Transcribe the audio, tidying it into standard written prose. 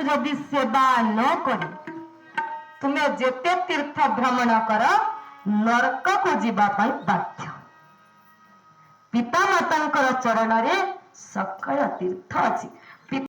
जदि सेवा न कर तुम्हें जेते तीर्थ भ्रमण कर नरक को जीवाई बाध्य। पिता माता चरण रे सकल तीर्थ अच्छी